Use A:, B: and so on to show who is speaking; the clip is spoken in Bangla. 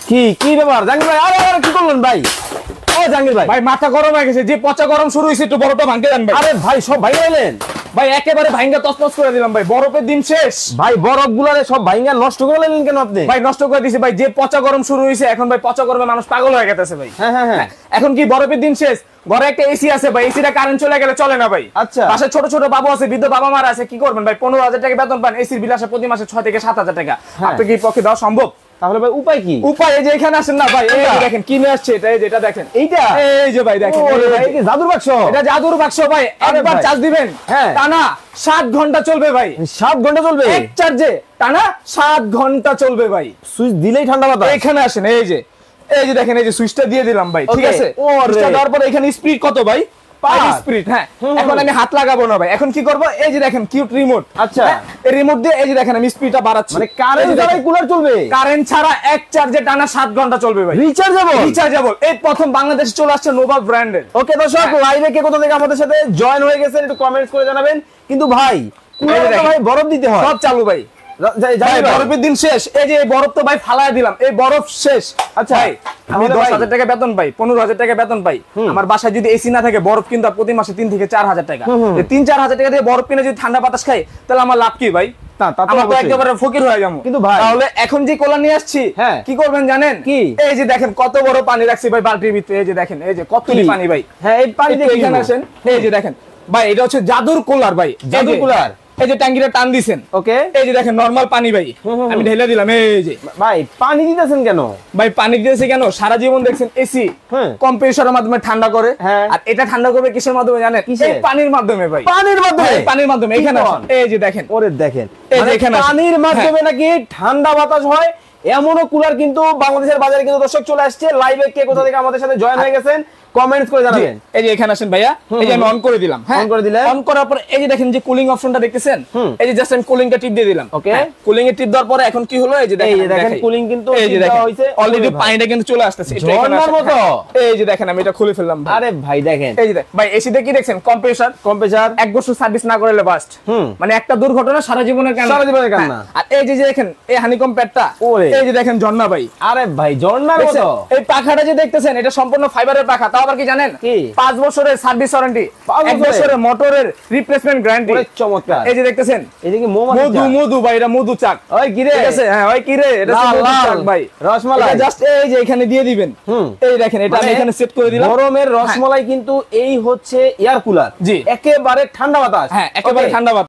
A: কি কি ব্যাপার জাহাঙ্গীর ভাই? আরে আরে কি করলেন ভাই? ও জাহাঙ্গীর ভাই,
B: ভাই মাথা গরম হয়ে গেছে, যে পচা গরম শুরু হয়েছে একটু বরফটা ভাঙতে দেন ভাই।
A: আরে ভাই সব ভাই এলেন
B: ভাই একেবারে ভাঙা তছনছ করে দিলাম ভাই, বরফের দিন শেষ।
A: ভাই, বরফ গুলারে সব ভাইঙ্গা নষ্ট করে দিলেন কেন আপনি?
B: ভাই নষ্ট করে দিছি ভাই, যে পচা গরম শুরু হয়েছে এখন ভাই, পচা গরমে মানুষ পাগল হয়ে গেছে ভাই।
A: হ্যাঁ হ্যাঁ হ্যাঁ,
B: এখন কি বরফের দিন শেষ, ঘরে একটা এসি আছে ভাই, এসিটা কারেন্ট চলে গেলে চলে না ভাই।
A: আচ্ছা।
B: পাশে ছোট ছোট বাবু আছে, বৃদ্ধ বাবা মারা আছে, কি করবেন ভাই? 15,000 টাকা বেতন পান, এসির বিল আসে প্রতি মাসে 6 থেকে 7,000 টাকা। আপনি কি পক্ষে দেওয়া সম্ভব?
A: তাহলে ভাই উপায় কি?
B: উপায় এই যে এখানে আসেন না ভাই, এই যে দেখেন কি নিয়ে আসছে, এটা এই যেটা দেখেন,
A: এইটা
B: এই যে ভাই দেখেন,
A: ওরে ভাই, কি জাদুর বাক্স?
B: এটা জাদুর বাক্স ভাই,
A: আরে
B: একবার
A: ভাই।
B: চার্জ দিবেন
A: হ্যাঁ।
B: টানা 7 ঘন্টা চলবে ভাই।
A: 7 ঘন্টা চলবে?
B: এক চার্জে টানা 7 ঘন্টা চলবে ভাই।
A: সুইচ দিলেই ঠান্ডা বাতাস?
B: এখানে আসেন, এই যে দেখেন, এই যে সুইচটা দিয়ে দিলাম ভাই, ঠিক
A: Okay.
B: আছে?
A: ওরে।
B: সুইচটা দেওয়ার পরে এখানে স্পিড কত ভাই? 5 স্পিড। হ্যাঁ, এখন আমি হাত লাগাবো না ভাই, এখন কি করব? এই যে দেখেন কিউট রিমোট।
A: আচ্ছা।
B: এই রিমোট দিয়ে এই যে দেখেন আমি স্পিডটা বাড়াচ্ছি।
A: মানে কারেন্ট ছাড়াই কুলার চলবে?
B: কারেন্ট ছাড়া এক চার্জে টানা 7 ঘন্টা চলবে ভাই।
A: রিচার্জেবল?
B: রিচার্জেবল। এই প্রথম বাংলাদেশে চলে আসছে নোভা ব্র্যান্ডের।
A: ওকে দর্শক, লাইভে কে কোথা থেকে আমাদের সাথে জয়েন হয়ে গেছেন একটু কমেন্টস করে জানাবেন। কিন্তু ভাই, কুলারে তো ভাই বরফ দিতে হয়।
B: সব চালু ভাই। ভাই বরফের দিন শেষ, এই যে এই বরফ তো ভাই ফালায় দিলাম, এই বরফ শেষ।
A: আচ্ছা
B: ভাই আমি
A: তাহলে
B: 10,000 টাকা বেতন পাই, 15,000 টাকা বেতন পাই, আমার বাসায় যদি এসি না থাকে, বরফ কিনতে হয় প্রতি মাসে 3 থেকে 4,000 টাকা। 3-4,000 টাকা দিয়ে বরফ কিনে যদি ঠান্ডা বাতাস খাই, তাহলে আমার লাভ কি ভাই?
A: তা তো
B: আমরা তো
A: অবশ্যই।
B: একেবারে ফকির হয়ে যাবো।
A: কিন্তু ভাই,
B: তাহলে এখন যে কোলা নিয়ে আসছি,
A: হ্যাঁ,
B: কি করবেন জানেন?
A: কি?
B: এই যে দেখেন কত বড় পানি রাখছি ভাই বালতির ভিতরে, এই যে দেখেন, এই যে কতটি পানি ভাই।
A: হ্যাঁ, এই পানি
B: একটু
A: দিয়ে
B: এখানে আসেন, এই যে দেখেন ভাই, এটা হচ্ছে জাদুর কুলার ভাই।
A: জাদুর কুলার?
B: এই যে ট্যাঙ্কিটা টান দিছেন,
A: ওকে,
B: এই যে দেখেন নরমাল পানি ভাই, আমি ঢেলে দিলাম। এই যে
A: ভাই পানি দিতেছেন কেন?
B: ভাই পানি দিয়েছে কেন? সারা জীবন দেখছেন এসি কম্প্রেসরের মাধ্যমে ঠান্ডা করে,
A: হ্যাঁ।
B: আর এটা ঠান্ডা করবে কিসের মাধ্যমে জানেন?
A: কিসের?
B: এই পানির মাধ্যমে ভাই।
A: পানির মাধ্যমে?
B: হ্যাঁ, পানির মাধ্যমে। এখানে আসেন, এই যে দেখেন,
A: ওরে দেখেন,
B: এই যে
A: মানে
B: এখানে আসেন।
A: পানির মাধ্যমে নাকি ঠান্ডা বাতাস হয়, এমনও কুলার কিন্তু বাংলাদেশের বাজারে কিন্তু দর্শক চলে আসছে। লাইভে কে কোথা থেকে আমাদের সাথে জয়েন হয়ে গেছেন কমেন্টস করে জানাবেন।
B: এই যে এখানে আসেন ভাইয়া, এই যে আমি অন করে দিলাম। হ্যাঁ,
A: অন করে দিলেন?
B: অন করার পর এই যে দেখেন যে কুলিং অপশনটা দেখতেছেন, এই যে জাস্ট আমি কুলিংটা টিপ দিয়ে দিলাম।
A: ওকে,
B: কুলিং এ টিপ দেওয়ার পরে এখন কি হলো? এই যে
A: এই যে
B: দেখেন,
A: দেখেন কুলিং কিন্তু
B: এই যে
A: দেওয়া
B: দেখেন
A: হইছে,
B: অলরেডি
A: ওরে ভাই।
B: পানিটা কিন্তু চলে আসতেছে
A: ঝর্ণার মতো।
B: এই যে দেখেন আমি এটা খুলে ফেললাম ভাই।
A: আরে ভাই দেখেন,
B: এই যে ভাই এসিতে কি দেখছেন? কম্প্রেসর
A: 1
B: বছর সার্ভিস না করলে বাস্ট। মানে একটা দুর্ঘটনা সারা জীবনের কান্না।
A: সারা জীবনের কান্না।
B: আর এই যে দেখেন এই হানিকম প্যাডটা,
A: ওরে।
B: এই যে দেখেন ঝর্ণা ভাই।
A: আরে ভাই ঝর্ণার মতো।
B: দেখছেন? এই পাখাটা যে দেখতেছেন, এটা সম্পূর্ণ ফাইবারের পাখা। তাও আবার কি জানেন?
A: কি?
B: 5 বছরের সার্ভিস ওয়ারেন্টি,
A: 5
B: 1 বছরের মোটরের রিপ্লেসমেন্ট গ্যারান্টি।
A: ওরে চমৎকার।
B: এই যে দেখতেছেন,
A: এই যে কি মধু
B: মধু ভাই, এটা মধু চাক।
A: ওই কি রে?
B: ঠিক আছে, হ্যাঁ ওই কি রে, এটা
A: লাল,
B: মধু
A: লাল,
B: চাক ভাই,
A: রসমালাই।
B: এটা জাস্ট এই যে এখানে দিয়ে দিবেন। এই দেখেন এটা আমি
A: মানে
B: এখানে সেট করে দিলাম।
A: গরমের রসমালাই কিন্তু এই হচ্ছে এয়ার কুলার।
B: জি।
A: একেবারে ঠান্ডা বাতাস।
B: হ্যাঁ, একেবারে
A: Okay.
B: ঠান্ডা বাতাস।